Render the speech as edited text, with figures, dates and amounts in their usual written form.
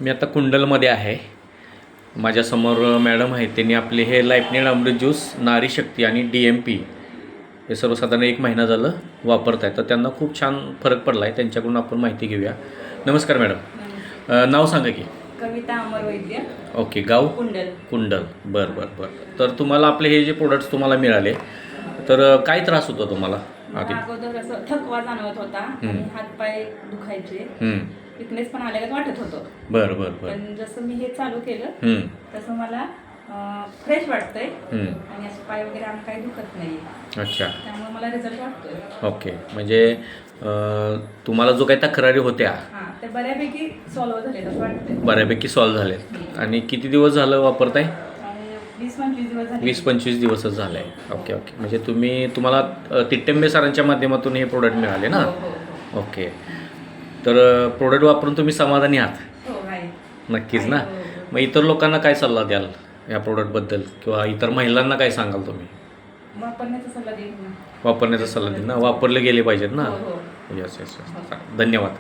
मी आता कुंडलमध्ये आहे. माझ्यासमोर मॅडम आहेत. त्यांनी आपले हे लाईफनेड अमृत ज्यूस, नारी शक्ती आणि DMP हे सर्वसाधारण 1 महिना झालं वापरत आहे. तर त्यांना खूप छान फरक पडला आहे. त्यांच्याकडून आपण माहिती घेऊया. नमस्कार मॅडम. नाव सांगा की. कविता अमर वैद्य. ओके. गाव कुंडल. कुंडल. बरं बरं बरं. तर तुम्हाला आपले हे जे प्रोडक्ट्स तुम्हाला मिळाले, तर काय त्रास होता तुम्हाला आधी? अगोदर असं थकवा जाणवत होता आणि हातपाय दुखायचे, विकनेस पण आल्यागत वाटत होतं. बरं बरं बरं. पण जसं मी हे चालू केलं तसं मला फ्रेश वाटतंय आणि असं पाय वगैरे आम काही दुखत नाही. अच्छा. त्यामुळे मला रिझल्ट वाटतोय. ओके. म्हणजे तुम्हाला जो काही तक्रारी होत्या हां, ते बऱ्यापैकी सॉल्व्ह झाले असं वाटतंय. बऱ्यापैकी सॉल्व्ह झालेत. आणि किती दिवस झालं वापरताय? 20-25 दिवस झाले. 20-25 दिवसच झालं आहे. Okay okay. म्हणजे तुम्हाला तिट्टेंबे सरांच्या माध्यमातून हे प्रोडक्ट मिळाले ना? हो. ओके. तर प्रोडक्ट वापरून तुम्ही समाधानी आहात? हो, आहे. नक्कीच ना? हो. मग इतर लोकांना काय सल्ला द्याल या प्रोडक्टबद्दल, किंवा इतर महिलांना काय सांगाल तुम्ही? वापरण्याचा सल्ला देईन ना. वापरण्याचा सल्ला देईल ना? वापरले गेले पाहिजेत ना? हो. Yes yes yes. धन्यवाद.